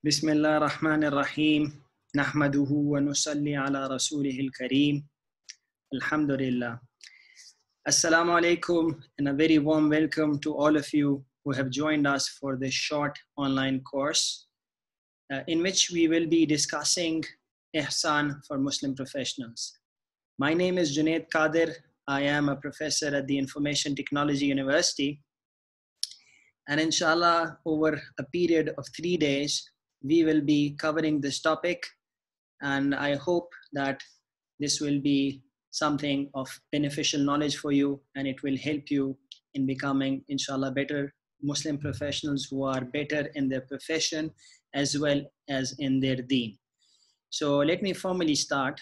Bismillah ar-Rahman ar-Rahim. Nahmaduhu wa nusalli ala rasulihil kareem. Alhamdulillah. Assalamu alaikum and a very warm welcome to all of you who have joined us for this short online course in which we will be discussing Ihsan for Muslim professionals. My name is Junaid Qadir. I am a professor at the Information Technology University. And inshallah, over a period of 3 days, we will be covering this topic. And I hope that this will be something of beneficial knowledge for you, and it will help you in becoming, inshallah, better Muslim professionals who are better in their profession as well as in their deen. So let me formally start.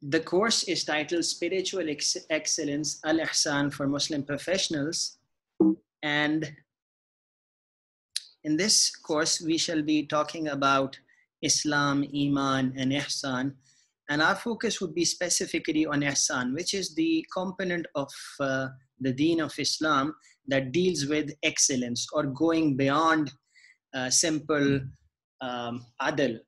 The course is titled Spiritual Excellence, Al-Ihsan for Muslim Professionals. And in this course, we shall be talking about Islam, Iman, and Ihsan. And our focus would be specifically on Ihsan, which is the component of the deen of Islam that deals with excellence or going beyond simple adl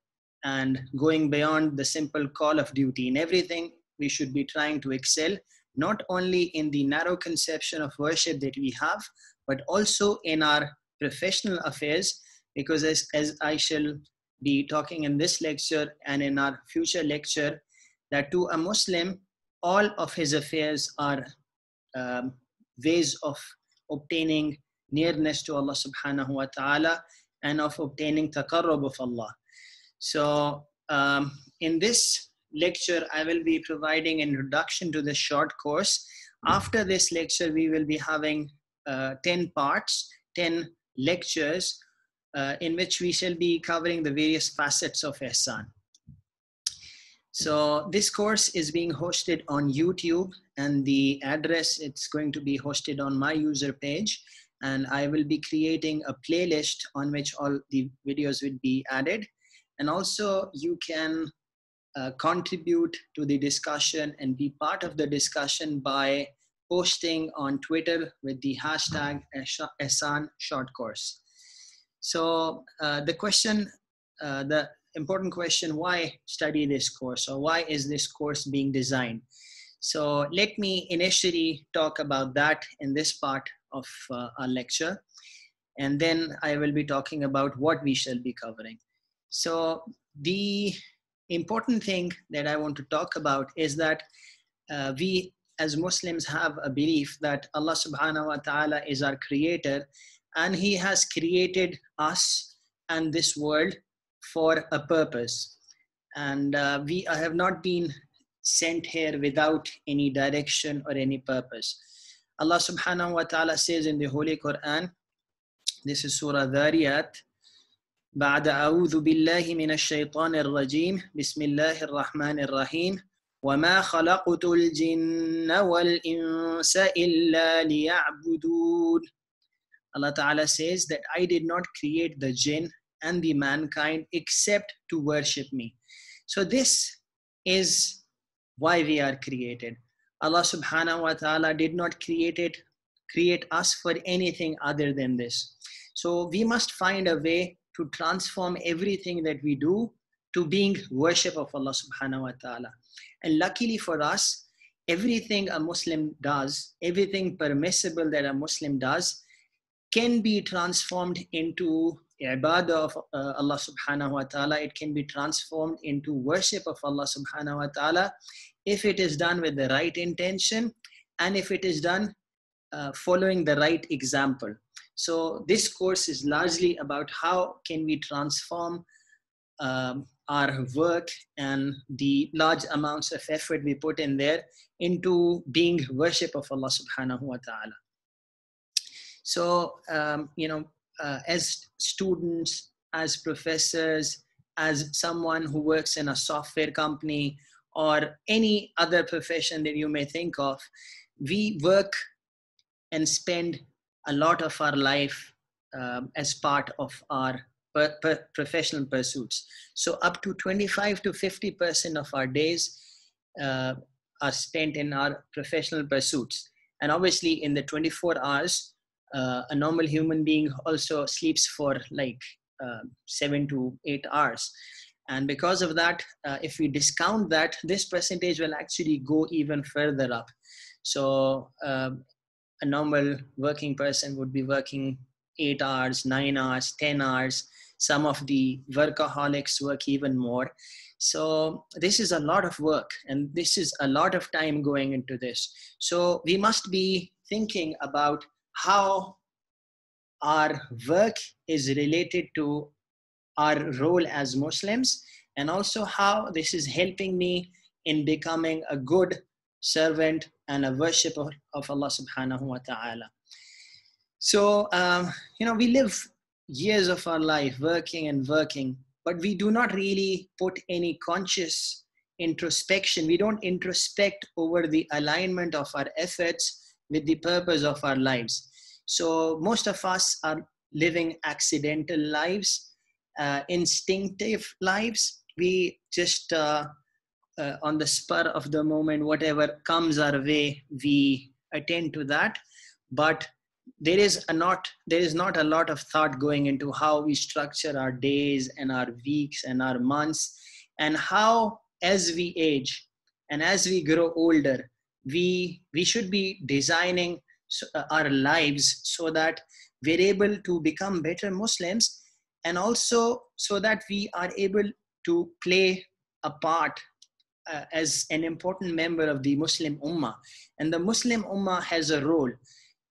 and going beyond the simple call of duty. In everything, we should be trying to excel, not only in the narrow conception of worship that we have, but also in our professional affairs, because as I shall be talking in this lecture and in our future lecture, that to a Muslim, all of his affairs are ways of obtaining nearness to Allah subhanahu wa ta'ala and of obtaining taqarrub of Allah. So in this lecture, I will be providing an introduction to this short course. After this lecture, we will be having 10 parts, 10 lectures in which we shall be covering the various facets of Ihsan. So this course is being hosted on YouTube, and the address, it's going to be hosted on my user page, and I will be creating a playlist on which all the videos will be added. And also you can contribute to the discussion and be part of the discussion by posting on Twitter with the hashtag Ihsan Short Course. So the important question, why study this course, or why is this course being designed? So let me initially talk about that in this part of our lecture, and then I will be talking about what we shall be covering. So the important thing that I want to talk about is that we as Muslims have a belief that Allah subhanahu wa ta'ala is our creator, and he has created us and this world for a purpose. And we have not been sent here without any direction or any purpose. Allah subhanahu wa ta'ala says in the Holy Quran, this is Surah Dhariyat, بعد أعوذ بالله من الشيطان الرجيم بسم الله الرحمن الرحيم وما خلقت الجن والإنس إلا ليعبدون. Allah Ta'ala says that I did not create the jinn and the mankind except to worship me. So this is why we are created. Allah Subhanahu wa Ta'ala did not create us for anything other than this. So we must find a way to transform everything that we do to being worship of Allah subhanahu wa ta'ala. And luckily for us, everything a Muslim does, everything permissible that a Muslim does, can be transformed into ibadah of Allah subhanahu wa ta'ala. It can be transformed into worship of Allah subhanahu wa ta'ala if it is done with the right intention and if it is done following the right example. So this course is largely about how can we transform our work and the large amounts of effort we put in there into being worship of Allah subhanahu wa ta'ala. So, as students, as professors, as someone who works in a software company or any other profession that you may think of, we work and spend a lot of our life as part of our professional pursuits. So up to 25 to 50% of our days are spent in our professional pursuits. And obviously in the 24 hours, A normal human being also sleeps for like 7 to 8 hours. And because of that, if we discount that, this percentage will actually go even further up. So a normal working person would be working 8 hours, 9 hours, 10 hours. Some of the workaholics work even more. So this is a lot of work, and this is a lot of time going into this. So we must be thinking about how our work is related to our role as Muslims, and also how this is helping me in becoming a good servant and a worshipper of Allah subhanahu wa ta'ala. So, we live years of our life working and working, but we do not really put any conscious introspection. We don't introspect over the alignment of our efforts with the purpose of our lives. So most of us are living accidental lives, instinctive lives. We just, on the spur of the moment, whatever comes our way, we attend to that. But there is not a lot of thought going into how we structure our days and our weeks and our months, and how, as we age and as we grow older, we should be designing our lives so that we're able to become better Muslims, and also so that we are able to play a part as an important member of the Muslim Ummah. And the Muslim Ummah has a role.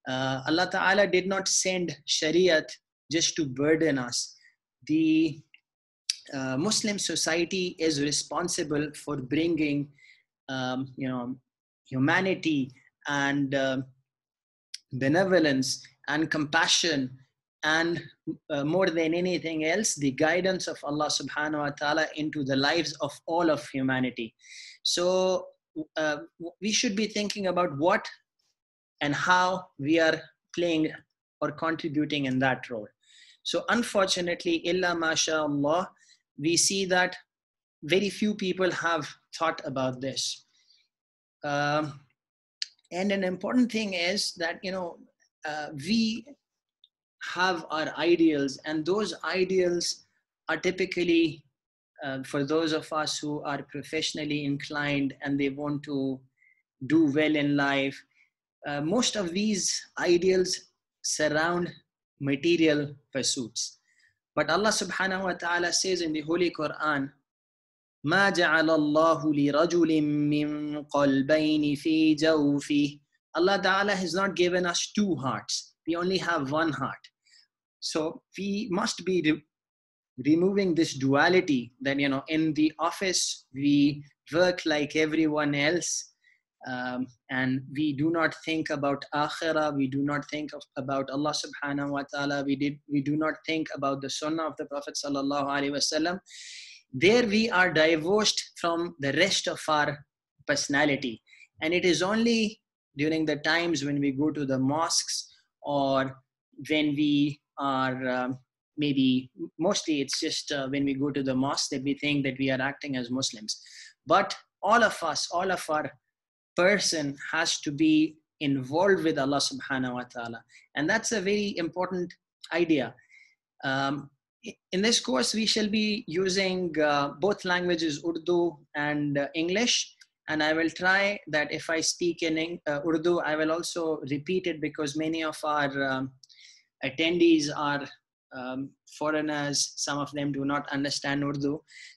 Allah Ta'ala did not send Shariat just to burden us. The Muslim society is responsible for bringing, humanity and benevolence and compassion, and more than anything else, the guidance of Allah Subhanahu wa Ta'ala into the lives of all of humanity. So we should be thinking about what and how we are playing or contributing in that role. So unfortunately, illa masha'Allah, we see that very few people have thought about this. And an important thing is that, we have our ideals, and those ideals are typically, for those of us who are professionally inclined and they want to do well in life, most of these ideals surround material pursuits. But Allah subhanahu wa ta'ala says in the Holy Quran, مَا جَعَلَ اللَّهُ لِرَجُلٍ مِّن قَلْبَيْنِ فِي جَوْفِهِ. Allah Ta'ala has not given us two hearts. We only have one heart. So we must be removing this duality that, in the office, we work like everyone else. And we do not think about akhirah, we do not think about Allah subhanahu wa ta'ala, we do not think about the sunnah of the Prophet sallallahu alaihi wasallam. There we are divorced from the rest of our personality. And it is only during the times when we go to the mosques, or when we are maybe, mostly it's just when we go to the mosque, that we think that we are acting as Muslims. But all of our person has to be involved with Allah subhanahu wa ta'ala. And that's a very important idea. In this course, we shall be using both languages, Urdu and English. And I will try that if I speak in Urdu, I will also repeat it, because many of our attendees are foreigners. Some of them do not understand Urdu.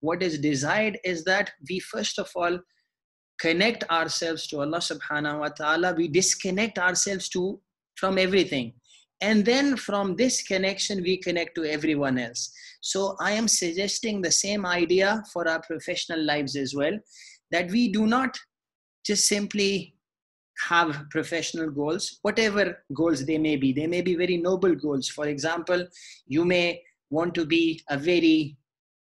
what is desired is that we first of all connect ourselves to Allah subhanahu wa ta'ala. We disconnect ourselves from everything. And then from this connection, we connect to everyone else. So I am suggesting the same idea for our professional lives as well, that we do not just simply have professional goals, whatever goals they may be. They may be very noble goals. For example, you may want to be a very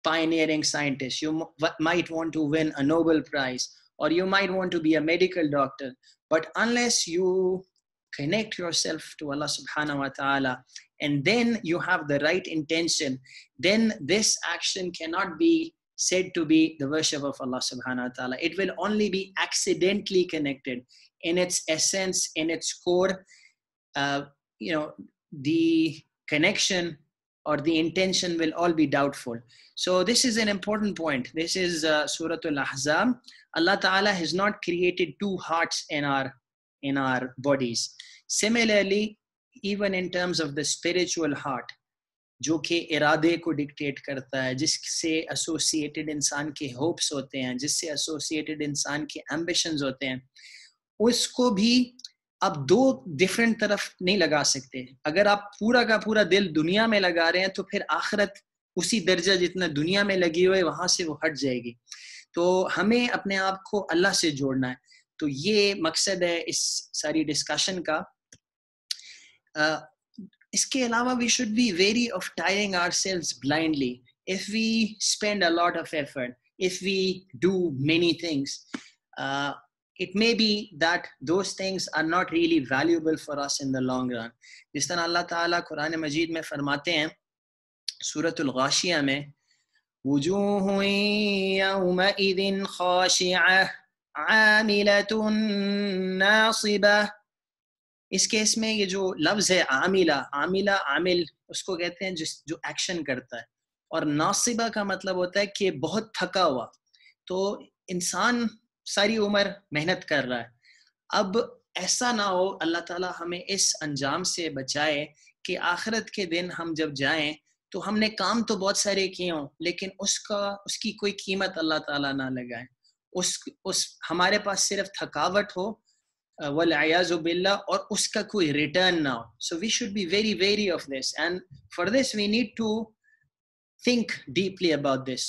pioneering scientist, you might want to win a Nobel Prize, or you might want to be a medical doctor. But unless you connect yourself to Allah subhanahu wa ta'ala, and then you have the right intention, then this action cannot be said to be the worship of Allah subhanahu wa ta'ala. It will only be accidentally connected. In its essence, in its core, the connection or the intention will all be doubtful. So this is an important point. This is Surah Al-Ahzab. Allah Ta'ala has not created two hearts in our bodies. Similarly, even in terms of the spiritual heart, جو کہ ارادے کو dictate کرتا ہے, جس سے associated انسان کے ہوپس ہوتے ہیں, جس سے ایسوسیٹڈ انسان کے ایمبیشنز ہوتے ہیں, اس کو بھی آپ دو ڈفرینٹ طرف نہیں لگا سکتے. اگر آپ پورا کا پورا دل دنیا میں لگا رہے ہیں تو پھر آخرت اسی درجہ جتنا دنیا میں لگی ہوئے وہاں سے وہ ہٹ جائے گی. تو ہمیں اپنے آپ کو اللہ سے جوڑنا ہے. تو یہ مقصد ہے اس ساری ڈسکشن کا. اس کے علاوہ we should be wary of tying ourselves blindly. If we spend a lot of effort, if we do many things, it may be that those things are not really valuable for us in the long run. جس طرح اللہ تعالیٰ قرآن مجید میں فرماتے ہیں سورۃ الغاشیہ میں, وجوہ یومئذ خاشعہ عاملۃ ناصبہ. اس کیس میں یہ جو لفظ ہے عاملہ عامل اس کو کہتے ہیں جو ایکشن کرتا ہے, اور ناصبہ کا مطلب ہوتا ہے کہ بہت تھکا ہوا. تو انسان ساری عمر محنت کر رہا ہے. اب ایسا نہ ہو, اللہ تعالیٰ ہمیں اس انجام سے بچائے کہ آخرت کے دن ہم جب جائیں تو ہم نے کام تو بہت سارے کیے ہوں لیکن اس کی کوئی قیمت اللہ تعالیٰ نہ لگائے, ہمارے پاس صرف تھکاوٹ ہو وَالْعِيَاذُ بِاللَّهِ, اور اس کا کوئی ریٹرن نہ ہو. So we should be very wary of this, and for this we need to think deeply about this.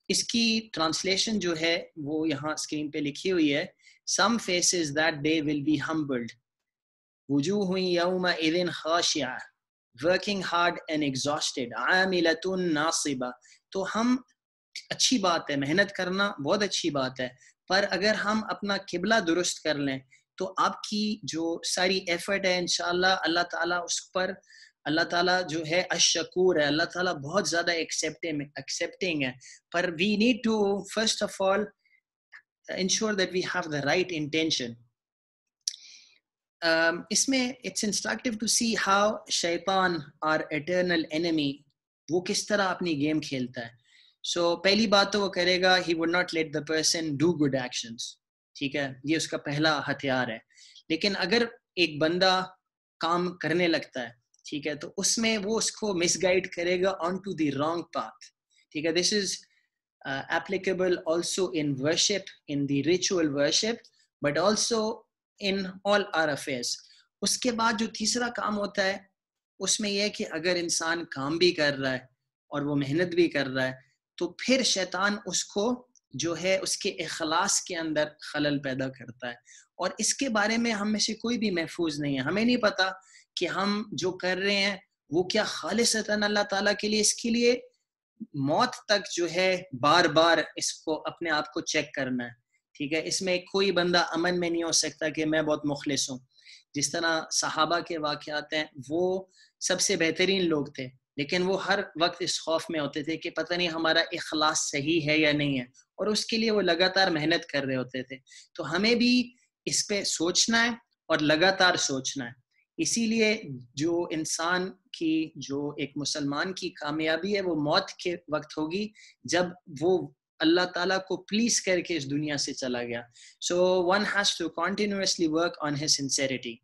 اس کی ٹرانسلیشن جو ہے وہ یہاں اسکرین پہ لکھی ہوئی ہے. Some faces that day will be humbled. وُجُوهٌ يَوْمَئِذٍ خَاشِعَةٌ, working hard and exhausted. عَامِلَةٌ نَاصِبَةٌ. تو ہم, اچھی بات ہے محنت کرنا, بہت اچھی بات ہے, پر اگر ہم اپنا قبلہ درست کر لیں تو آپ کی جو ساری ایفرٹ ہے انشاءاللہ اللہ تعالیٰ اس پر, اللہ تعالیٰ جو ہے الشکور ہے, اللہ تعالیٰ بہت زیادہ accepting ہے. پر we need to first of all ensure that we have the right intention. اس میں it's instructive to see how شیطان, our eternal enemy, وہ کس طرح اپنی گیم کھیلتا ہے. So پہلی بات تو وہ کرے گا, he would not let the person do good actions. ٹھیک ہے, یہ اس کا پہلا ہتھیار ہے. لیکن اگر ایک بندہ کام کرنے لگتا ہے, ٹھیک ہے, تو اس میں وہ اس کو مس گائڈ کرے گا on to the wrong path. ٹھیک ہے, دس از applicable also in worship, in the ritual worship, but also in all our affairs. اس کے بعد جو تیسرا کام ہوتا ہے اس میں یہ کہ اگر انسان کام بھی کر رہا ہے اور وہ محنت بھی کر رہا ہے تو پھر شیطان اس کو جو ہے اس کے اخلاص کے اندر خلل پیدا کرتا ہے. اور اس کے بارے میں ہم میں سے کوئی بھی محفوظ نہیں ہے. ہمیں نہیں پتا کہ ہم جو کر رہے ہیں وہ کیا خالصتاً اللہ تعالیٰ کے لیے. اس کے لیے موت تک جو ہے بار بار اس کو اپنے آپ کو چیک کرنا ہے. ٹھیک ہے, اس میں کوئی بندہ امن میں نہیں ہو سکتا کہ میں بہت مخلص ہوں. جس طرح صحابہ کے واقعات ہیں, وہ سب سے بہترین لوگ تھے لیکن وہ ہر وقت اس خوف میں ہوتے تھے کہ پتہ نہیں ہمارا اخلاص صحیح ہے یا نہیں ہے, اور اس کے لیے وہ لگاتار محنت کر رہے ہوتے تھے. تو ہمیں بھی اس پہ سوچنا ہے اور لگاتار سوچنا ہے. اسی لیے جو انسان کی, جو ایک مسلمان کی کامیابی ہے وہ موت کے وقت ہوگی جب وہ اللہ تعالیٰ کو پلیز کر کے اس دنیا سے چلا گیا. So one has to continuously work on his sincerity.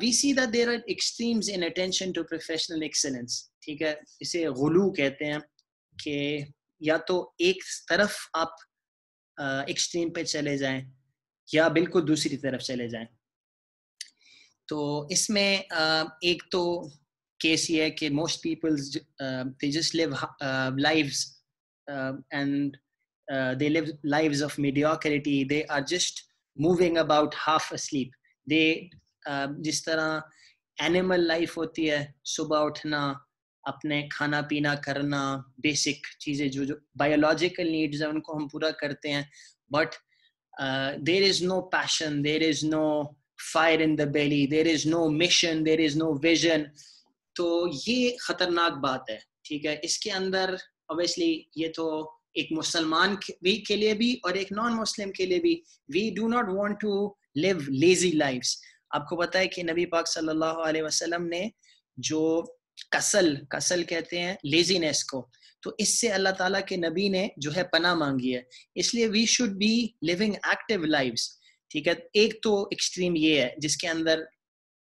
We see that there are extremes in attention to professional excellence. ٹھیک ہے, اسے غلو کہتے ہیں کہ یا تو ایک طرف آپ ایکسٹریم پہ چلے جائیں یا بالکل دوسری طرف چلے جائیں. تو اس میں ایک تو کیس یہ ہے کہ most peoples they just live lives and they live lives of mediocrity. They are just moving about half asleep. They جس طرح اینیمل لائف ہوتی ہے, صبح اٹھنا, اپنے کھانا پینا کرنا, بیسک چیزیں جو بایولوجیکل نیڈز ہیں ان کو ہم پورا کرتے ہیں, but there is no passion, there is no fire in the belly, there is no mission, there is no vision. تو یہ خطرناک بات ہے, ٹھیک ہے. اس کے اندر obviously یہ تو ایک مسلمان کے لیے بھی اور ایک نان مسلم کے لیے بھی, we do not want to live lazy lives. آپ کو پتا ہے کہ نبی پاک صلی اللہ علیہ وسلم نے جو کسل کہتے ہیں لیزینس کو, تو اس سے اللہ تعالیٰ کے نبی نے جو ہے پناہ مانگی ہے. اس لیے we should be living active lifes, ٹھیک ہے. ایک تو ایکسٹریم یہ ہے جس کے اندر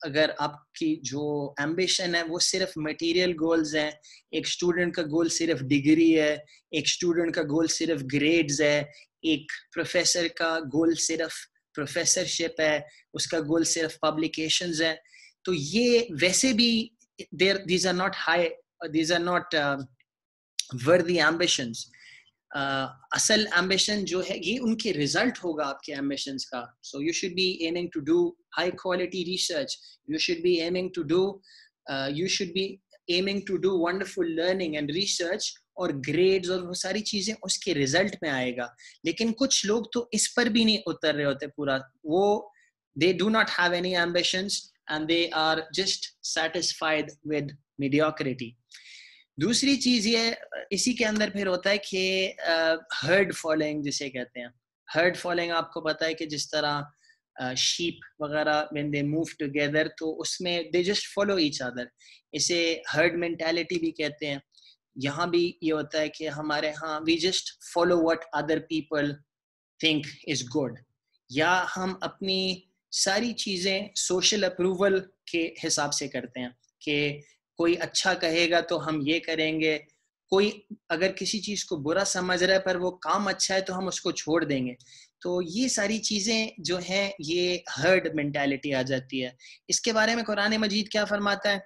اگر آپ کی جو ایمبیشن ہے وہ صرف مٹیریل گولز ہیں, ایک اسٹوڈنٹ کا گول صرف ڈگری ہے, ایک اسٹوڈنٹ کا گول صرف گریڈز ہے, ایک پروفیسر کا گول صرف پروفیسرشپ ہے, اس کا گول صرف پبلیکیشنز ہے, تو یہ ویسے بھی these are not high, these are not worthy ambitions. اصل ambition جو ہے یہ ان کے result ہوگا آپ کے ambitions کا. So you should be aiming to do high quality research, you should be aiming to do wonderful learning and research, اور grades اور وہ ساری چیزیں اس کے result میں آئے گا. لیکن کچھ لوگ تو اس پر بھی نہیں اتر رہے ہوتے پورا, وہ they do not have any ambitions and they are just satisfied with mediocrity. دوسری چیز یہ اسی کے اندر پھر ہوتا ہے کہ ہرڈ فالوئنگ جسے کہتے ہیں. ہرڈ فالوئنگ آپ کو پتا ہے کہ جس طرح شیپ وغیرہ when they move together تو اس میں they just follow each other, اسے ہرڈ مینٹالٹی بھی کہتے ہیں. یہاں بھی یہ ہوتا ہے کہ ہمارے ہاں we just follow what other people think is good, یا ہم اپنی ساری چیزیں سوشل اپروول کے حساب سے کرتے ہیں کہ کوئی اچھا کہے گا تو ہم یہ کریں گے, کوئی اگر کسی چیز کو برا سمجھ رہا ہے پر وہ کام اچھا ہے تو ہم اس کو چھوڑ دیں گے. تو یہ ساری چیزیں جو ہیں یہ ہرڈ مینٹالٹی آ جاتی ہے. اس کے بارے میں قرآن مجید کیا فرماتا ہے؟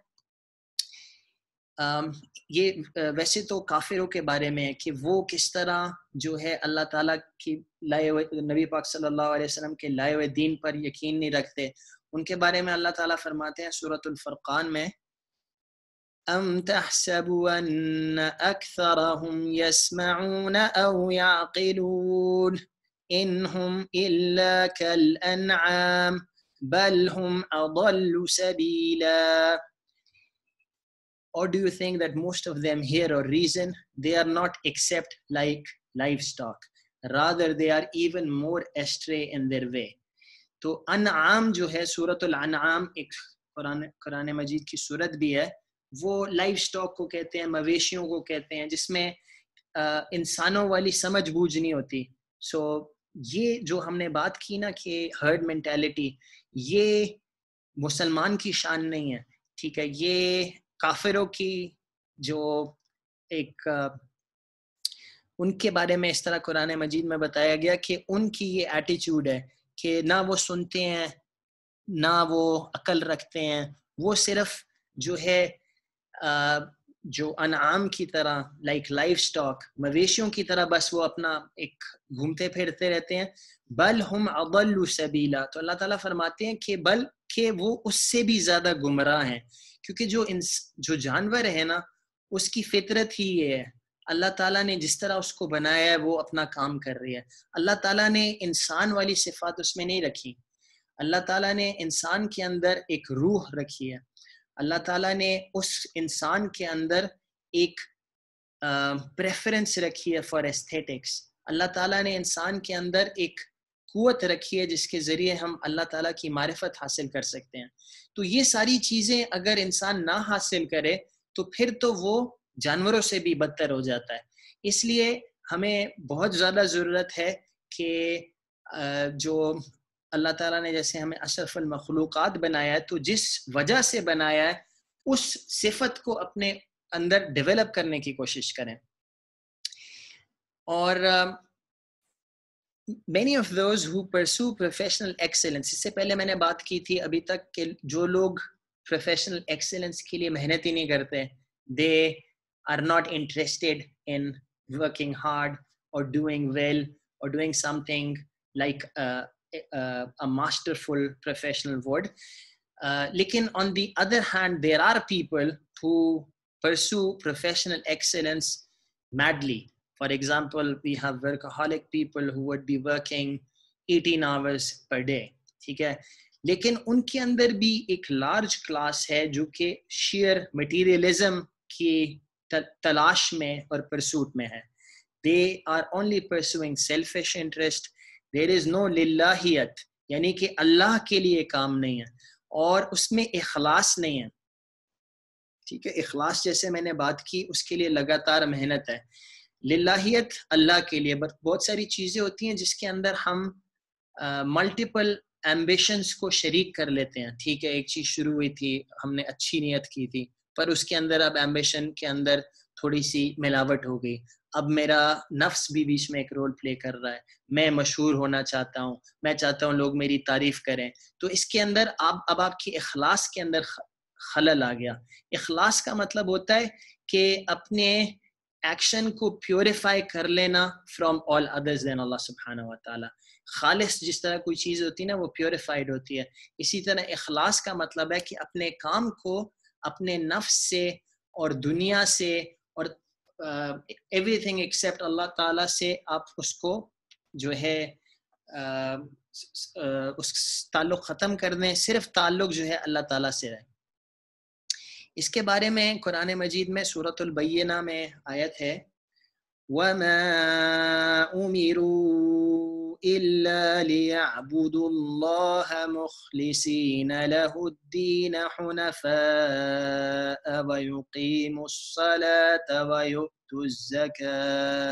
یہ ویسے تو کافروں کے بارے میں ہے کہ وہ کس طرح جو ہے اللہ تعالیٰ کی لائے ہوئے نبی پاک صلی اللہ علیہ وسلم کے لائے ہوئے دین پر یقین نہیں رکھتے. ان کے بارے میں اللہ تعالیٰ فرماتے ہیں سورۃ الفرقان میں, ام تحسب ان اکثرهم يسمعون او يعقلون انهم الا كالانعام بل هم اضل سبيلا. Or do you think that most of them hear or reason? They are not except like livestock. Rather, they are even more astray in their way. تو انعام جو ہے سورۃ الانعام ایک قرآن مجید کی سورت بھی ہے, وہ لائف سٹاک کو کہتے ہیں, مویشیوں کو کہتے ہیں, جس میں انسانوں والی سمجھ بوجھ نہیں ہوتی. سو یہ جو ہم نے بات کی نا کہ ہرڈ مینٹالٹی, یہ مسلمان کی شان نہیں ہے, ٹھیک ہے. یہ کافروں کی جو ایک ان کے بارے میں اس طرح قرآن مجید میں بتایا گیا کہ ان کی یہ ایٹیچیوڈ ہے کہ نہ وہ سنتے ہیں نہ وہ عقل رکھتے ہیں, وہ صرف جو ہے جو انعام کی طرح لائک لائف سٹاک مویشیوں کی طرح بس وہ اپنا ایک گھومتے پھرتے رہتے ہیں. بل ہم اضل سبیلا, تو اللہ تعالیٰ فرماتے ہیں کہ بلکہ وہ اس سے بھی زیادہ گمراہ ہیں, کیونکہ جو جانور ہے نا اس کی فطرت ہی یہ ہے, اللہ تعالیٰ نے جس طرح اس کو بنایا ہے وہ اپنا کام کر رہی ہے. اللہ تعالیٰ نے انسان والی صفات اس میں نہیں رکھی. اللہ تعالیٰ نے انسان کے اندر ایک روح رکھی ہے. اللہ تعالیٰ نے اس انسان کے اندر ایک پریفرنس رکھی ہے فار ایستھیٹکس. اللہ تعالیٰ نے انسان کے اندر ایک قوت رکھی ہے جس کے ذریعے ہم اللہ تعالیٰ کی معرفت حاصل کر سکتے ہیں. تو یہ ساری چیزیں اگر انسان نہ حاصل کرے تو پھر تو وہ جانوروں سے بھی بدتر ہو جاتا ہے. اس لیے ہمیں بہت زیادہ ضرورت ہے کہ جو اللہ تعالیٰ نے جیسے ہمیں اشرف المخلوقات بنایا ہے تو جس وجہ سے بنایا ہے اس صفت کو اپنے اندر ڈیولپ کرنے کی کوشش کریں. اور many of those who pursue professional excellence, اس سے پہلے میں نے بات کی تھی ابھی تک کہ جو لوگ professional excellence کے لیے محنت ہی نہیں کرتے, they are not interested in working hard or doing well or doing something like a masterful professional would. لیکن on the other hand there are people who pursue professional excellence madly. For example, we have workaholic people who would be working 18 hours per day. ٹھیک ہے, لیکن ان کے اندر بھی ایک large class ہے جو کہ شیئر مٹیریلزم کی تلاش میں اور پرسوٹ میں ہے. They are only pursuing selfish interest. There is no للہیت, یعنی کہ اللہ کے لیے کام نہیں ہے, اور اس میں اخلاص نہیں ہے. ٹھیک ہے, اخلاص جیسے میں نے بات کی اس کے لیے لگاتار محنت ہے. للہیت اللہ کے لیے, بہت ساری چیزیں ہوتی ہیں جس کے اندر ہم ملٹیپل ایمبیشنز کو شریک کر لیتے ہیں. ٹھیک ہے, ایک چیز شروع ہوئی تھی, ہم نے اچھی نیت کی تھی, پر اس کے اندر اب ایمبیشن کے اندر تھوڑی سی ملاوٹ ہو گئی. اب میرا نفس بھی بیچ میں ایک رول پلے کر رہا ہے, میں مشہور ہونا چاہتا ہوں, میں چاہتا ہوں لوگ میری تعریف کریں. تو اس کے اندر اب آپ کی اخلاص کے اندر خلل آ گیا. اخلاص کا مطلب ہوتا ہے کہ اپنے ایکشن کو پیوریفائی کر لینا فرام آل ادرز دین اللہ سبحانہ و تعالی. خالص جس طرح کوئی چیز ہوتی ہے نا وہ پیوریفائڈ ہوتی ہے, اسی طرح اخلاص کا مطلب ہے کہ اپنے کام کو اپنے نفس سے اور دنیا سے اور ایوری تھنگ ایکسیپٹ اللہ تعالیٰ سے آپ اس کو جو ہے اس تعلق ختم کر دیں, صرف تعلق جو ہے اللہ تعالیٰ سے رہے. اس کے بارے میں قرآن مجید میں سورۃ البینہ میں آیت ہے, وَمَا أُمِرُوا إِلَّا لِيَعْبُدُوا اللَّهَ مُخْلِصِينَ لَهُ الدِّينَ حُنَفَاءَ وَيُقِيمُوا الصَّلَاةَ وَيُؤْتُوا الزَّكَاةَ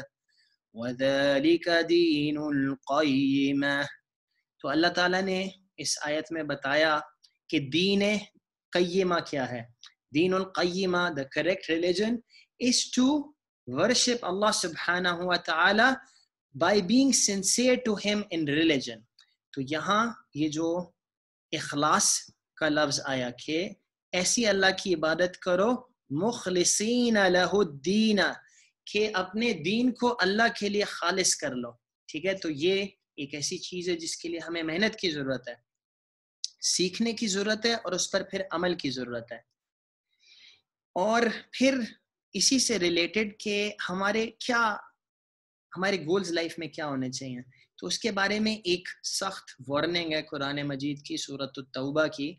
وَذَلِكَ دِينُ الْقَيِّمَةِ. تو اللہ تعالیٰ نے اس آیت میں بتایا کہ دین قیمہ کیا ہے. دین القیمہ, the correct religion is to worship Allah subhanahu wa ta'ala by being sincere to him in religion. تو یہاں یہ جو اخلاص کا لفظ آیا کہ ایسی اللہ کی عبادت کرو مخلصین لہ الدین, کہ اپنے دین کو اللہ کے لیے خالص کر لو. ٹھیک ہے, تو یہ ایک ایسی چیز ہے جس کے لیے ہمیں محنت کی ضرورت ہے, سیکھنے کی ضرورت ہے, اور اس پر پھر عمل کی ضرورت ہے. اور پھر اسی سے ریلیٹڈ کہ ہمارے گولز لائف میں کیا ہونے چاہیے, تو اس کے بارے میں ایک سخت وارننگ ہے قرآن مجید کی سورۃ التوبہ کی.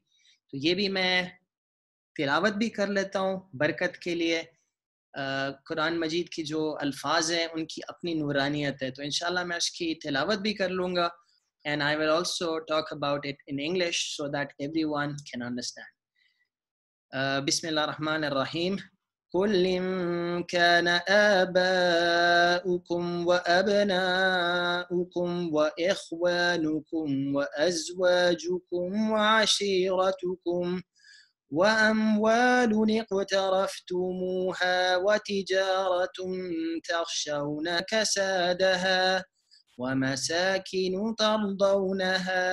تو یہ بھی میں تلاوت بھی کر لیتا ہوں برکت کے لیے. قرآن مجید کی جو الفاظ ہیں ان کی اپنی نورانیت ہے, تو انشاءاللہ میں اس کی تلاوت بھی کر لوں گا, and I will also talk about it in English so that everyone can understand. بسم اللہ الرحمن الرحیم. قل إن كان آباؤكم وأبناؤكم وإخوانكم وأزواجكم وعشيرتكم وأموال اقترفتموها وتجارة تخشون كسادها ومساكن ترضونها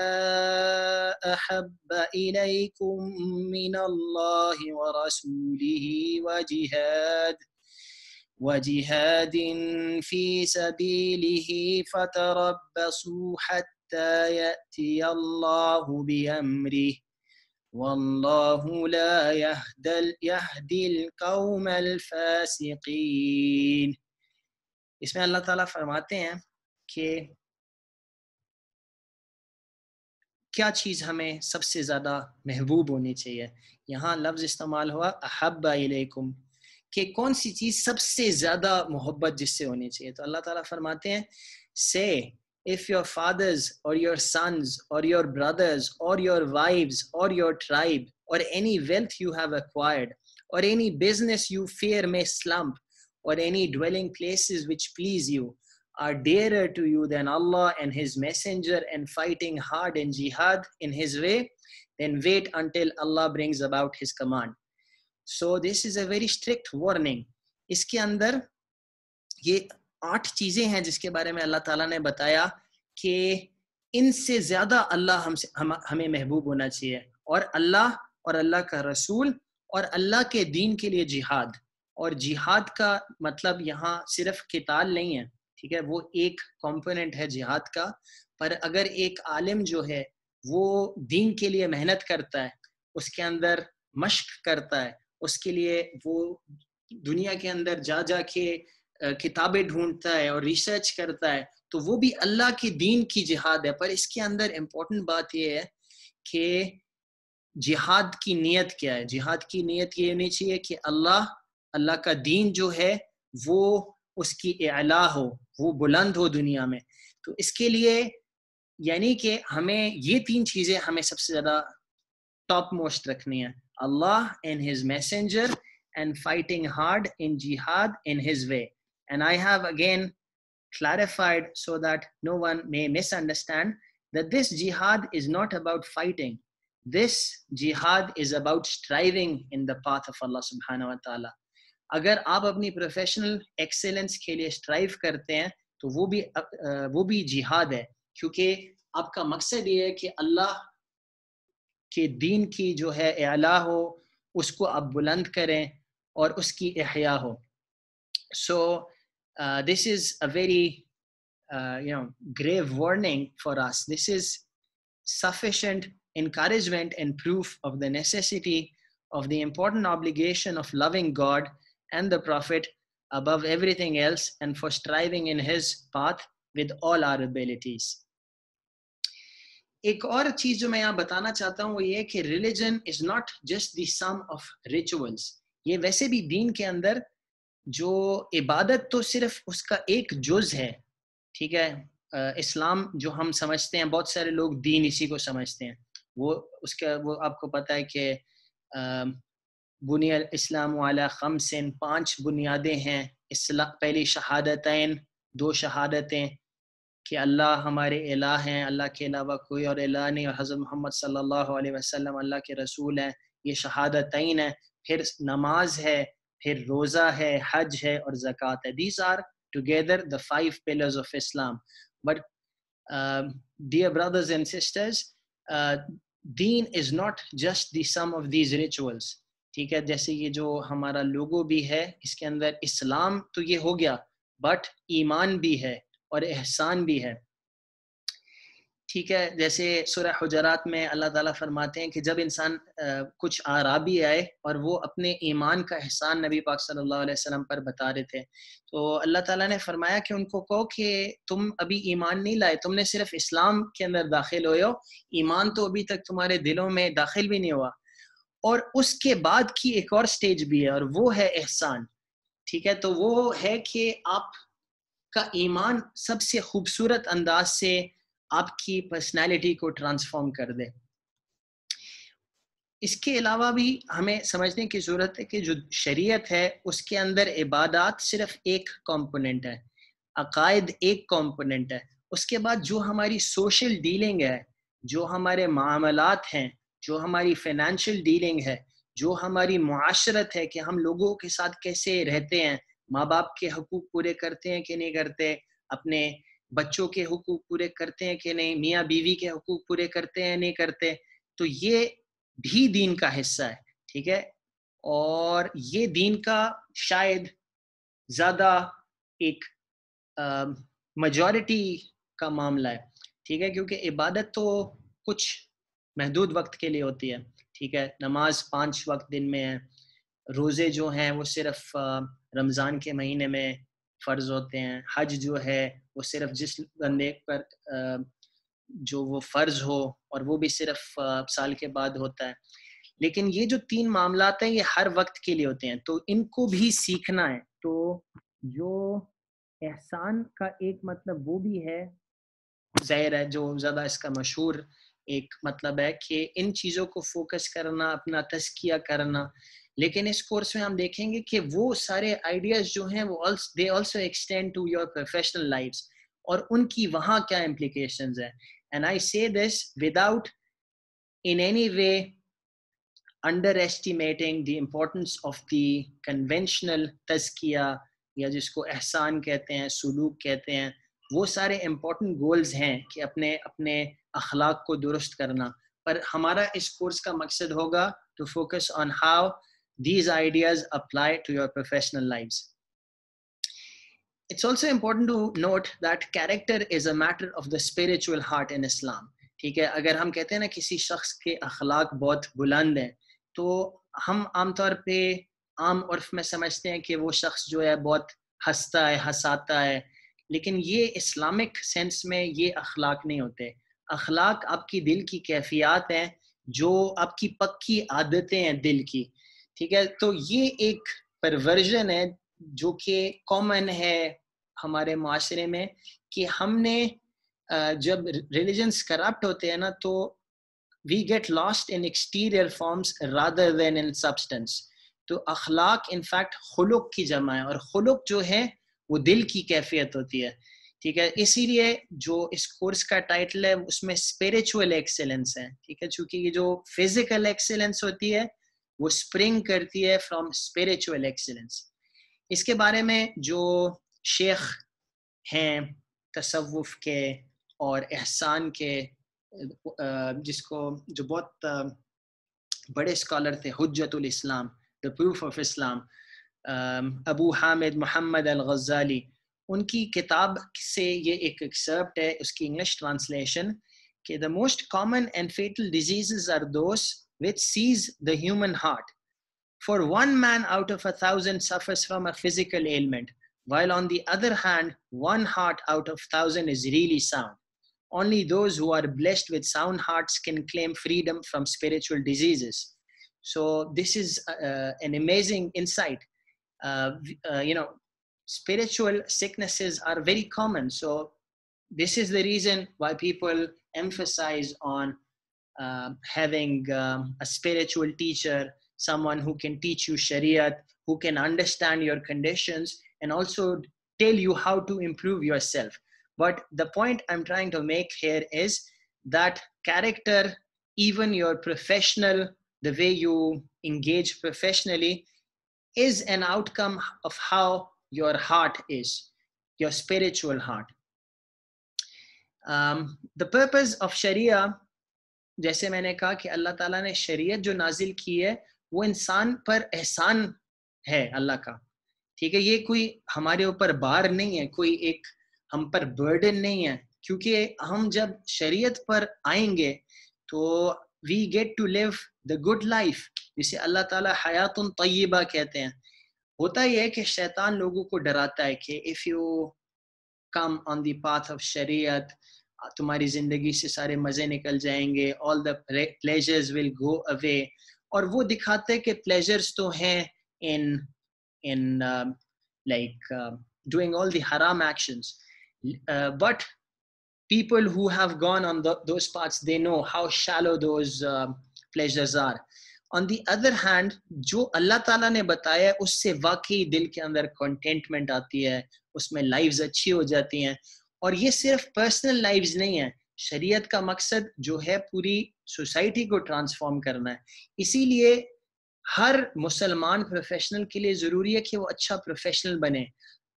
أحب إليكم من الله ورسوله وجهاد في سبيله فتربصوا حتى يأتي الله بأمره والله لا يهدي القوم الفاسقين. اس میں اللہ تعالیٰ فرماتے ہیں کہ کیا چیز ہمیں سب سے زیادہ محبوب ہونی چاہیے. یہاں لفظ استعمال ہوا احب الیکم, کہ کون سی چیز سب سے زیادہ محبت جس سے ہونی چاہیے. تو اللہ تعالیٰ فرماتے ہیں, say if your fathers or your sons or your brothers or your wives or your tribe or any wealth you have acquired or any business you fear may slump or any dwelling places which please you are dearer to you than Allah and His Messenger and fighting hard in jihad in His way, then wait until Allah brings about His command. So this is a very strict warning. اس کے اندر یہ 8 چیزیں ہیں جس کے بارے میں اللہ تعالیٰ نے بتایا کہ ان سے زیادہ اللہ ہمیں محبوب ہونا چاہیے, اور اللہ کا رسول اور اللہ کے دین کے لیے جہاد. اور جہاد کا مطلب یہاں صرف قتال نہیں ہے, ٹھیک ہے, وہ ایک کمپوننٹ ہے جہاد کا. پر اگر ایک عالم جو ہے وہ دین کے لیے محنت کرتا ہے, اس کے اندر مشق کرتا ہے, اس کے لیے وہ دنیا کے اندر جا جا کے کتابیں ڈھونڈتا ہے اور ریسرچ کرتا ہے, تو وہ بھی اللہ کے دین کی جہاد ہے. پر اس کے اندر امپورٹنٹ بات یہ ہے کہ جہاد کی نیت کیا ہے. جہاد کی نیت یہ نہیں چاہیے کہ اللہ کا دین جو ہے وہ اس کی اعلیٰ ہو, وہ بلند ہو دنیا میں. تو اس کے لیے یعنی کہ ہمیں یہ 3 چیزیں ہمیں سب سے زیادہ ٹاپ موسٹ رکھنی ہے: اللہ and his messenger and fighting hard in jihad in his way. And I have again clarified so that no one may misunderstand that this jihad is not about fighting. This jihad is about striving in the path of Allah subhanahu wa ta'ala. اگر آپ اپنی professional excellence کے لیے strive کرتے ہیں تو وہ بھی جہاد ہے, کیونکہ آپ کا مقصد یہ ہے کہ اللہ کے دین کی جو ہے اعلیٰ ہو, اس کو آپ بلند کریں اور اس کی احیاء ہو. So this is a very grave warning for us. This is sufficient encouragement and proof of the necessity of the important obligation of loving God and the Prophet above everything else, and for striving in his path with all our abilities. ایک اور چیز جو میں یہاں بتانا چاہتا ہوں وہ یہ کہ religion is not just the sum of rituals. یہ ویسے بھی دین کے اندر جو عبادت تو صرف اس کا ایک جز ہے, ٹھیک ہے. اسلام جو ہم سمجھتے ہیں, بہت سارے لوگ دین اسی کو سمجھتے ہیں. وہ آپ کو پتہ ہے کہ بنی الاسلام علی 5, 5 بنیادیں ہیں. پہلی شہادتین, 2 شہادتیں کہ اللہ ہمارے الہ ہیں, اللہ کے علاوہ کوئی اور الہ نہیں, اور حضرت محمد صلی اللہ علیہ وسلم اللہ کے رسول ہیں. یہ شہادتین ہیں. پھر نماز ہے, پھر روزہ ہے, حج ہے اور زکوٰۃ ہے. These are together the 5 pillars of Islam. But dear brothers and sisters, deen is not just the sum of these rituals. ٹھیک ہے, جیسے یہ جو ہمارا لوگو بھی ہے, اس کے اندر اسلام تو یہ ہو گیا, بٹ ایمان بھی ہے اور احسان بھی ہے. ٹھیک ہے, جیسے سورہ حجرات میں اللہ تعالیٰ فرماتے ہیں کہ جب انسان کچھ اعرابی آئے اور وہ اپنے ایمان کا احسان نبی پاک صلی اللہ علیہ وسلم پر بتا رہے تھے, تو اللہ تعالیٰ نے فرمایا کہ ان کو کہو کہ تم ابھی ایمان نہیں لائے, تم نے صرف اسلام کے اندر داخل ہوئے ہو, ایمان تو ابھی تک تمہارے دلوں میں داخل بھی نہیں ہوا. اور اس کے بعد کی ایک اور سٹیج بھی ہے, اور وہ ہے احسان. ٹھیک ہے, تو وہ ہے کہ آپ کا ایمان سب سے خوبصورت انداز سے آپ کی پرسنالٹی کو ٹرانسفارم کر دے. اس کے علاوہ بھی ہمیں سمجھنے کی ضرورت ہے کہ جو شریعت ہے اس کے اندر عبادات صرف ایک کمپوننٹ ہے, عقائد ایک کمپوننٹ ہے. اس کے بعد جو ہماری سوشل ڈیلنگ ہے, جو ہمارے معاملات ہیں, جو ہماری فائنینشیل ڈیلنگ ہے, جو ہماری معاشرت ہے کہ ہم لوگوں کے ساتھ کیسے رہتے ہیں, ماں باپ کے حقوق پورے کرتے ہیں کہ نہیں کرتے, اپنے بچوں کے حقوق پورے کرتے ہیں کہ نہیں, میاں بیوی کے حقوق پورے کرتے ہیں نہیں کرتے, تو یہ بھی دین کا حصہ ہے. ٹھیک ہے, اور یہ دین کا شاید زیادہ ایک میجورٹی کا معاملہ ہے. ٹھیک ہے, کیونکہ عبادت تو کچھ محدود وقت کے لیے ہوتی ہے. ٹھیک ہے, نماز 5 وقت دن میں ہے, روزے جو ہیں وہ صرف رمضان کے مہینے میں فرض ہوتے ہیں, حج جو ہے وہ صرف جس بندے پر جو وہ فرض ہو, اور وہ بھی صرف سال کے بعد ہوتا ہے. لیکن یہ جو 3 معاملات ہیں یہ ہر وقت کے لیے ہوتے ہیں, تو ان کو بھی سیکھنا ہے. تو جو احسان کا ایک مطلب وہ بھی ہے, ظاہر ہے جو زیادہ اس کا مشہور ایک مطلب ہے کہ ان چیزوں کو فوکس کرنا, اپنا تزکیہ کرنا. لیکن اس کورس میں ہم دیکھیں گے کہ وہ سارے آئیڈیاز جو ہیں وہ they also extend to your professional lives, اور ان کی وہاں کیا implications ہیں. And I say this without in any way underestimating the importance of the conventional تزکیہ, یا جس کو احسان کہتے ہیں, سلوک کہتے ہیں. وہ سارے امپورٹنٹ گولز ہیں کہ اپنے اخلاق کو درست کرنا, پر ہمارا اس کورس کا مقصد ہوگا to focus on how these ideas apply to your professional lives. It's also important to note that character is a matter of the spiritual heart in Islam. ٹھیک ہے, اگر ہم کہتے ہیں نا کسی شخص کے اخلاق بہت بلند ہیں, تو ہم عام طور پہ عام عرف میں سمجھتے ہیں کہ وہ شخص جو ہے بہت ہنستا ہے ہنساتا ہے، لیکن یہ اسلامک سینس میں یہ اخلاق نہیں ہوتے. اخلاق آپ کی دل کی کیفیات ہیں، جو آپ کی پکی عادتیں ہیں دل کی. ٹھیک ہے، تو یہ ایک پرورژن ہے جو کہ کامن ہے ہمارے معاشرے میں، کہ ہم نے جب ریلیجنس کرپٹ ہوتے ہیں نا تو we get lost in exterior forms rather than in substance. تو اخلاق ان فیکٹ خلق کی جمع ہے، اور خلق جو ہے وہ دل کی کیفیت ہوتی ہے. ٹھیک ہے، اسی لیے جو اس کورس کا ٹائٹل ہے اس میں اسپریچول ایکسیلنس ہے. ٹھیک ہے، چونکہ یہ جو فزیکل ایکسیلنس ہوتی ہے وہ اسپرنگ کرتی ہے فرام اسپریچول ایکسیلنس. اس کے بارے میں جو شیخ ہیں تصوف کے اور احسان کے، جس کو جو بہت بڑے اسکالر تھے، حجت الاسلام، the proof of Islam, Abu Hamid Muhammad al Ghazali, ان کی کتاب سے یہ ایک ایکسرپٹ ہے، اس کی انگلش ٹرانسلیشن، کہ the most common and fatal diseases are those which seize the human heart. For 1 man out of 1,000 suffers from a physical ailment, while on the other hand, 1 heart out of 1,000 is really sound. Only those who are blessed with sound hearts can claim freedom from spiritual diseases. So this is an amazing insight. Spiritual sicknesses are very common. So this is the reason why people emphasize on having a spiritual teacher, someone who can teach you Shariat, who can understand your conditions and also tell you how to improve yourself. But the point I'm trying to make here is that character, even your professional, the way you engage professionally, is an outcome of how your heart is, your spiritual heart. The purpose of Sharia, جیسے میں نے کہا کہ اللہ تعالیٰ نے شریعت جو نازل کی ہے وہ انسان پر احسان ہے اللہ کا. ٹھیک ہے، یہ کوئی ہمارے اوپر بار نہیں ہے، کوئی ایک ہم پر برڈن نہیں ہے، کیونکہ ہم جب شریعت پر آئیں گے تو we get to live the good life, جسے اللہ تعالیٰ حیات طیبہ کہتے ہیں. ہوتا یہ ہے کہ شیطان لوگوں کو ڈراتا ہے کہ if you come on the path of شریعت، تمہاری زندگی سے سارے مزے نکل جائیں گے، all the pleasures will go away. اور وہ دکھاتے کہ pleasures تو ہیں in doing all the haram actions. But people who have gone on those paths, they know how shallow those pleasures are. On the other hand, جو اللہ تعالیٰ نے بتایا اس سے واقعی دل کے اندر کنٹینٹمنٹ آتی ہے، اس میں لائفز اچھی ہو جاتی ہیں. اور یہ صرف پرسنل لائفز نہیں ہیں، شریعت کا مقصد جو ہے پوری سوسائٹی کو ٹرانسفارم کرنا ہے. اسی لیے ہر مسلمان پروفیشنل کے لیے ضروری ہے کہ وہ اچھا پروفیشنل بنے.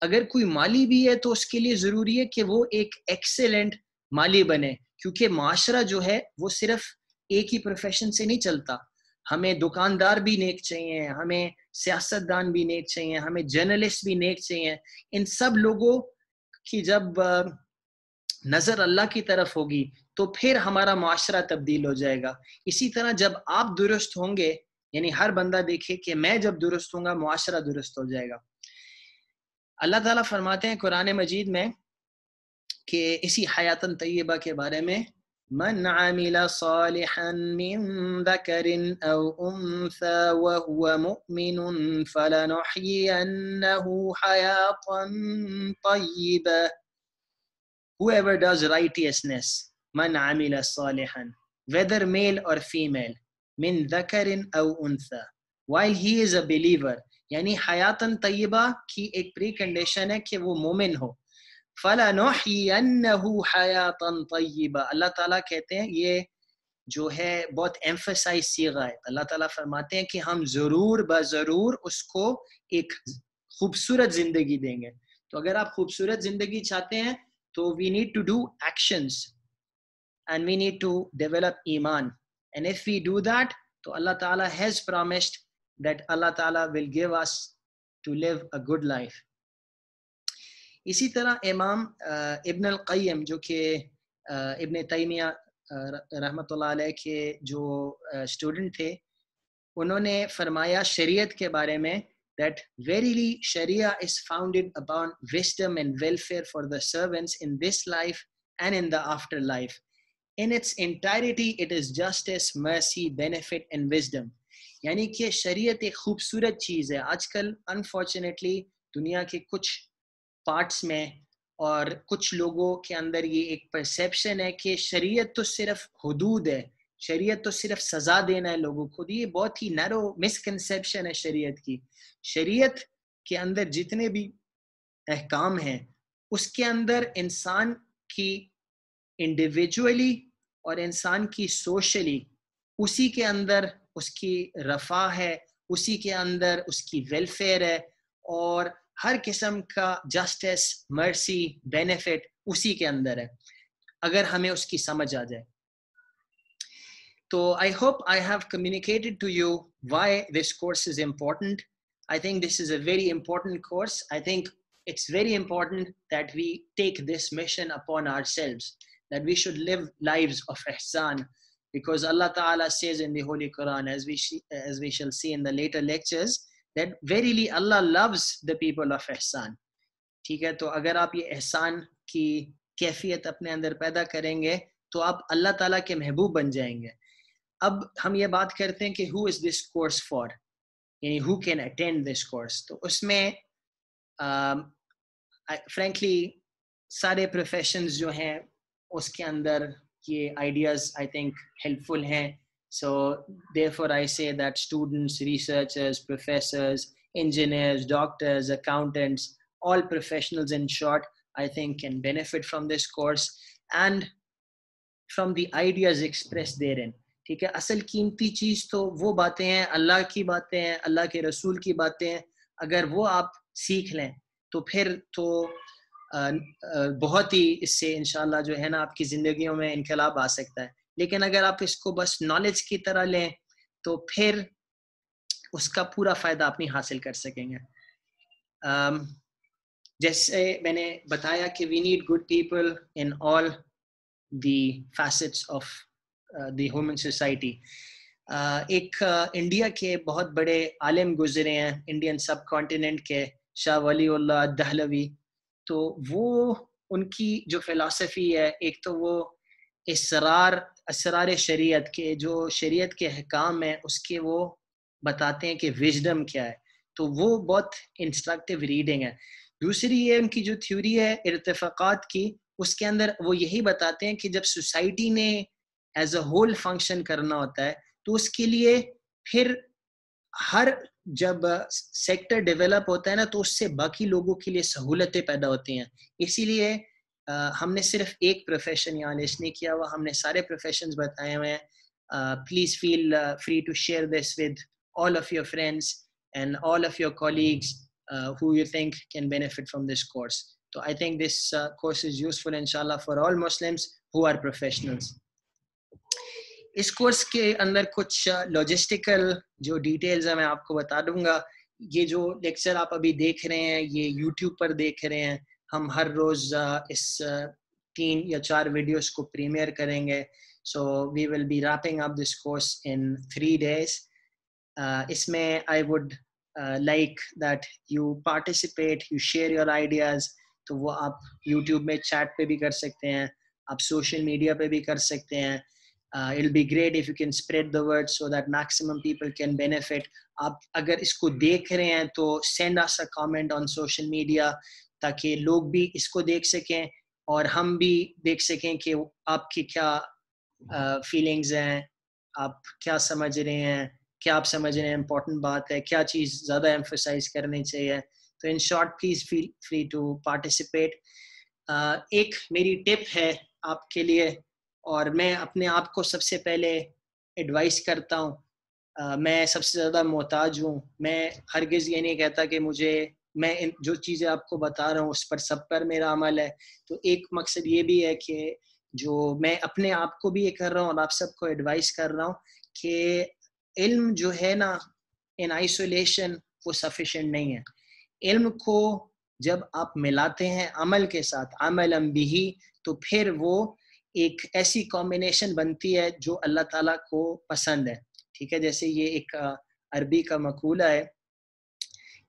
اگر کوئی مالی بھی ہے تو اس کے لیے ضروری ہے کہ وہ ایک ایکسیلنٹ مالی بنے، کیونکہ معاشرہ جو ہے وہ صرف ایک ہی پروفیشن سے نہیں چلتا. ہمیں دکاندار بھی نیک چاہیے، ہمیں سیاستدان بھی نیک چاہیے، ہمیں جرنلسٹ بھی نیک چاہیے. ان سب لوگوں کی جب نظر اللہ کی طرف ہوگی تو پھر ہمارا معاشرہ تبدیل ہو جائے گا. اسی طرح جب آپ درست ہوں گے، یعنی ہر بندہ دیکھے کہ میں جب درست ہوں گا معاشرہ درست ہو جائے گا. اللہ تعالیٰ فرماتے ہیں قرآن مجید میں کہ اسی حیات طیبہ کے بارے میں، من عمل صالحا من ذکر او انثى وهو مؤمن فلنحيينه حياة طيبة. Whoever does righteousness, من عمل صالحا, whether male or female, من ذکر او انثى, while he is a believer, یعنی حیاتاً طیبہ کی ایک پری کنڈیشن ہے کہ وہ مومن ہو. فَلَنُحْيِيَنَّهُ حَيَاةً طَيِّبَةً. اللہ تعالیٰ کہتے ہیں، یہ جو ہے بہت ایمفسائز صیغہ ہے. اللہ تعالیٰ فرماتے ہیں کہ ہم ضرور بضرور اس کو ایک خوبصورت زندگی دیں گے. تو اگر آپ خوبصورت زندگی چاہتے ہیں تو we need to do actions and we need to develop ایمان. And if we do that, تو اللہ تعالیٰ has promised that Allah Ta'ala will give us to live a good life. اسی طرح امام ابن القیم جو کہ ابن تیمیہ رحمۃ اللہ علیہ کے جو اسٹوڈنٹ تھے، انہوں نے فرمایا شریعت کے بارے میں that verily Sharia is founded upon wisdom and welfare for the servants in this life and in the afterlife. In its entirety, it is justice, mercy, benefit and wisdom. یعنی کہ شریعت ایک خوبصورت چیز ہے. آج کل انفارچونیٹلی دنیا کے کچھ پارٹس میں اور کچھ لوگوں کے اندر یہ ایک پرسیپشن ہے کہ شریعت تو صرف حدود ہے, شریعت تو صرف سزا دینا ہے لوگوں کو. یہ بہت ہی نیرو مسکنسیپشن ہے شریعت کی. شریعت کے اندر جتنے بھی احکام ہیں اس کے اندر انسان کی انڈیویجولی اور انسان کی سوشلی اسی کے اندر اس کی رفاہ ہے, اسی کے اندر اس کی ویلفیئر ہے, اور ہر قسم کا جسٹس, مرسی, بینیفٹ اسی کے اندر ہے اگر ہمیں اس کی سمجھ آ جائے. تو I hope I have communicated to you why this course is important. I think this is a very important course. I think it's very important that we take this mission upon ourselves, that we should live lives of ihsan, because Allah Ta'ala says in the Holy Quran, as we shall see in the later lectures, that verily Allah loves the people of ihsan. ٹھیک ہے, تو اگر آپ یہ احسان کی کیفیت اپنے اندر پیدا کریں گے تو آپ اللہ تعالیٰ کے محبوب بن جائیں گے. اب ہم یہ بات کرتے ہیں کہ who is this course for, یعنی who can attend this course. تو اس میں frankly سارے پروفیشنز جو ہیں اس کے اندر یہ آئیڈیاز I think helpful ہیں. So therefore I say that students, researchers, professors, engineers, doctors, accountants, all professionals in short, I think can benefit from this course and from the ideas expressed therein. ٹھیک ہے, اصل قیمتی چیز تو وہ باتیں ہیں, اللہ کی باتیں ہیں, اللہ کے رسول کی باتیں ہیں. اگر وہ آپ سیکھ لیں تو پھر تو بہت ہی اس سے انشاءاللہ جو ہے نا آپ کی زندگیوں میں انقلاب آ سکتا ہے. لیکن اگر آپ اس کو بس نالج کی طرح لیں تو پھر اس کا پورا فائدہ آپ نہیں حاصل کر سکیں گے. جیسے میں نے بتایا کہ we need good people in all the facets of the human society. ایک انڈیا کے بہت بڑے عالم گزرے ہیں انڈین سب کانٹیننٹ کے, شاہ ولی اللہ دہلوی. تو وہ ان کی جو فلسفی ہے, ایک تو وہ اسرار شریعت کے, جو شریعت کے احکام ہیں اس کے وہ بتاتے ہیں کہ وژڈم کیا ہے. تو وہ بہت انسٹرکٹیو ریڈنگ ہے. دوسری یہ ان کی جو تھیوری ہے ارتفاقات کی, اس کے اندر وہ یہی بتاتے ہیں کہ جب سوسائٹی نے ایز اے ہول فنکشن کرنا ہوتا ہے تو اس کے لیے پھر ہر جب سیکٹر ڈیولپ ہوتا ہے نا تو اس سے باقی لوگوں کے لیے سہولتیں پیدا ہوتی ہیں. اسی لیے ہم نے صرف ایک پروفیشن یہاں لسٹ نہیں کیا ہوا, ہم نے سارے پروفیشنز بتائے ہوئے ہیں. Please feel free to share this with all of your friends and all of your colleagues who you think can benefit from this course. So I think this course is useful inshallah for all Muslims who are professionals. اس course کے اندر کچھ logistical جو details ہیں میں آپ کو بتا دوں گا. یہ جو لیکچر آپ ابھی دیکھ رہے ہیں یہ یوٹیوب پر دیکھ رہے ہیں. ہم ہر روز اس 3 یا 4 ویڈیوز کو پریمیئر کریں گے. So we will be wrapping up this course in 3 days. اس میں I would like that you participate, you share your ideas. تو وہ آپ یوٹیوب میں چیٹ پہ بھی کر سکتے ہیں, آپ سوشل میڈیا پہ بھی کر سکتے ہیں. It'll be great if you can spread the word so that maximum people can benefit. آپ اگر اس کو دیکھ رہے ہیں تو send us a comment on social media تاکہ لوگ بھی اس کو دیکھ سکیں اور ہم بھی دیکھ سکیں کہ آپ کی کیا فیلنگز ہیں, آپ کیا سمجھ رہے ہیں, کیا آپ سمجھ رہے ہیں امپورٹنٹ بات ہے, کیا چیز زیادہ ایمفسائز کرنی چاہیے. تو in short please feel free to participate. ایک میری ٹپ ہے آپ کے لیے, اور میں اپنے آپ کو سب سے پہلے ایڈوائز کرتا ہوں. میں سب سے زیادہ محتاج ہوں. میں ہرگز یہ نہیں کہتا کہ میں جو چیزیں آپ کو بتا رہا ہوں اس پر سب پر میرا عمل ہے. تو ایک مقصد یہ بھی ہے کہ جو میں اپنے آپ کو بھی یہ کر رہا ہوں اور آپ سب کو ایڈوائز کر رہا ہوں کہ علم جو ہے نا ان آئسولیشن وہ سفیشینٹ نہیں ہے. علم کو جب آپ ملاتے ہیں عمل کے ساتھ, عملا بہ, تو پھر وہ ایک ایسی کمبینیشن بنتی ہے جو اللہ تعالیٰ کو پسند ہے. ٹھیک ہے, جیسے یہ ایک عربی کا مقولہ ہے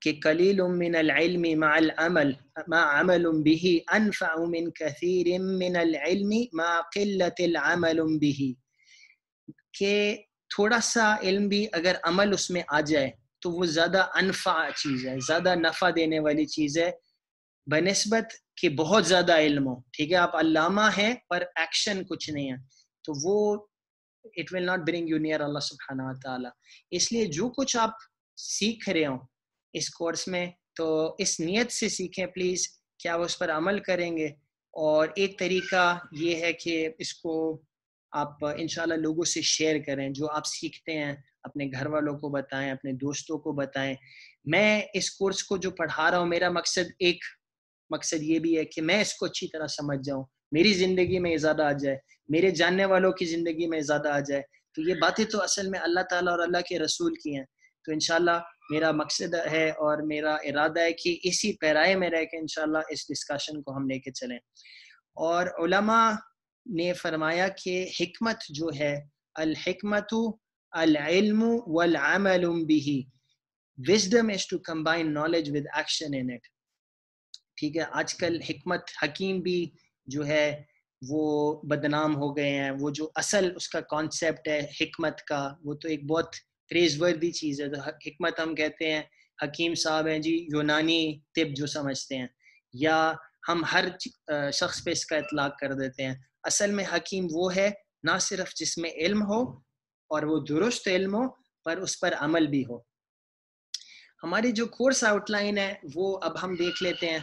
کہ قلیل من العلم مع العمل مع عمل به انفع من كثير من العلم مع قلة العمل به، کہ تھوڑا سا علم بھی اگر عمل اس میں آ جائے تو وہ زیادہ انفع چیز ہے، زیادہ نفع دینے والی چیز ہے بنسبت کہ بہت زیادہ علم ہو. ٹھیک ہے، آپ علامہ ہیں پر ایکشن کچھ نہیں ہے، تو وہ it will not bring you near اللہ سبحانہ wa ta'ala. اس لیے جو کچھ آپ سیکھ رہے ہوں اس کورس میں تو اس نیت سے سیکھیں پلیز کہ آپ اس پر عمل کریں گے. اور ایک طریقہ یہ ہے کہ اس کو آپ انشاءاللہ لوگوں سے شیئر کریں، جو آپ سیکھتے ہیں اپنے گھر والوں کو بتائیں، اپنے دوستوں کو بتائیں. میں اس کورس کو جو پڑھا رہا ہوں میرا مقصد یہ بھی ہے کہ میں اس کو اچھی طرح سمجھ جاؤں، میری زندگی میں اضافہ آ جائے، میرے جاننے والوں کی زندگی میں اضافہ آ جائے. تو یہ باتیں تو اصل میں اللہ تعالیٰ اور اللہ کے رسول کی ہیں. تو انشاءاللہ میرا مقصد ہے اور میرا ارادہ ہے کہ اسی پیرائے میں رہ کے انشاءاللہ اس ڈسکشن کو ہم لے کے چلیں. اور علماء نے فرمایا کہ حکمت جو ہے، الحکمت العلم والعمل به. Wisdom is to combine knowledge with action in it. ٹھیک ہے، آج کل حکمت حکیم بھی جو ہے وہ بدنام ہو گئے ہیں. وہ جو اصل اس کا کانسیپٹ ہے حکمت کا، وہ تو ایک بہت پریز وردی چیز ہے. تو حکمت ہم کہتے ہیں حکیم صاحب ہیں جی یونانی طب جو سمجھتے ہیں، یا ہم ہر شخص پہ اس کا اطلاق کر دیتے ہیں. اصل میں حکیم وہ ہے نہ صرف جس میں علم ہو اور وہ درست علم ہو پر اس پر عمل بھی ہو. ہماری جو کورس آؤٹ لائن ہے وہ اب ہم دیکھ لیتے ہیں.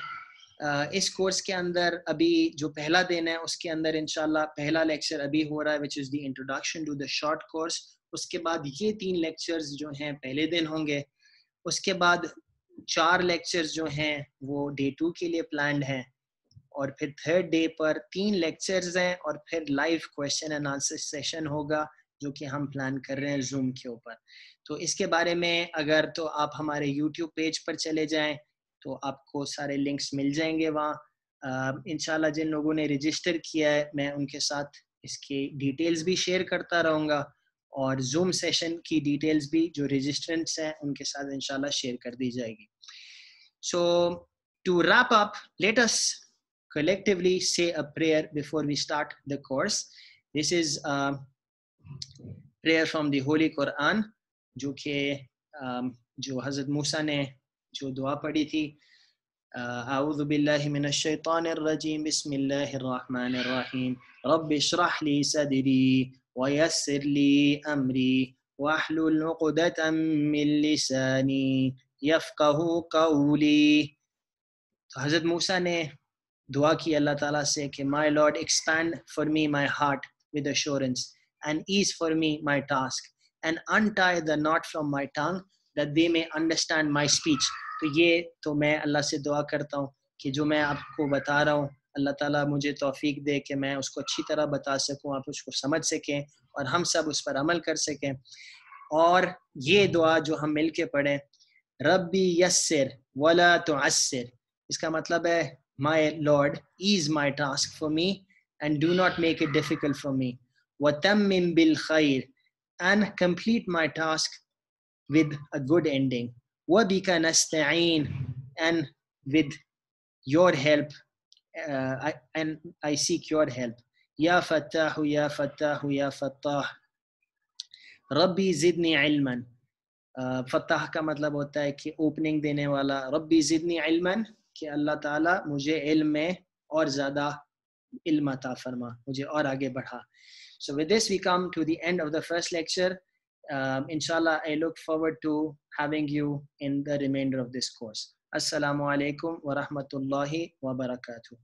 اس کورس کے اندر ابھی جو پہلا دن ہے اس کے اندر انشاءاللہ پہلا لیکچر ابھی ہو رہا ہے which is the introduction to the short course. اس کے بعد یہ 3 لیکچرز جو ہیں پہلے دن ہوں گے. اس کے بعد 4 لیکچرز جو ہیں وہ ڈے 2 کے لیے پلانڈ ہیں، اور پھر 3rd ڈے پر 3 لیکچرز ہیں، اور پھر live question and answer session ہوگا جو کہ ہم پلان کر رہے ہیں زوم کے اوپر. تو اس کے بارے میں اگر تو آپ ہمارے یوٹیوب پیج پر چلے جائیں تو آپ کو سارے لنکس مل جائیں گے وہاں. انشاءاللہ جن لوگوں نے رجسٹر کیا ہے میں ان کے ساتھ اس کی ڈیٹیلز بھی شیئر کرتا رہوں گا، اور زوم سیشن کی ڈیٹیلز بھی جو رجسٹرنٹس ہیں ان کے ساتھ انشاءاللہ شیئر کر دی جائے گی. So to wrap up, let us collectively say a prayer before we start the course. This is a prayer from the Holy Quran جو کہ جو حضرت موسیٰ نے جو دعا پڑھی تھی. اعوذ باللہ من الشیطان الرجیم بسم اللہ الرحمن الرحیم رب اشرح لی صدری ویسر لی امری واحلل عقدۃ من لسانی یفقہوا قولی. تو حضرت موسیٰ نے دعا کی اللہ تعالیٰ سے کہ my Lord expand for me my heart with assurance and ease for me my task and untie the knot from my tongue that they may understand my speech. تو یہ تو میں اللہ سے دعا کرتا ہوں کہ جو میں آپ کو بتا رہا ہوں اللہ تعالیٰ مجھے توفیق دے کہ میں اس کو اچھی طرح بتا سکوں، آپ اس کو سمجھ سکیں اور ہم سب اس پر عمل کر سکیں. اور یہ دعا جو ہم مل کے پڑھیں، ربی یسر ولا تعسر، اس کا مطلب ہے my Lord ease my task for me and do not make it difficult for me. وَتَمِّمْ بِالْخَيْرِ and complete my task with a good ending. وَبِكَ نَسْتَعِينَ and with your help and I seek your help. Ya Fattah Ya Fattah Ya Fattah ربی زدنی علما. فتح کا مطلب ہوتا ہے کہ opening دینے والا. ربی زدنی علما کہ اللہ تعالیٰ مجھے علم میں اور زیادہ علم عطا فرما، مجھے اور آگے بڑھا. So with this we come to the end of the first lecture. Inshallah I look forward to having you in the remainder of this course. Assalamu alaikum wa rahmatullahi wa barakatuh.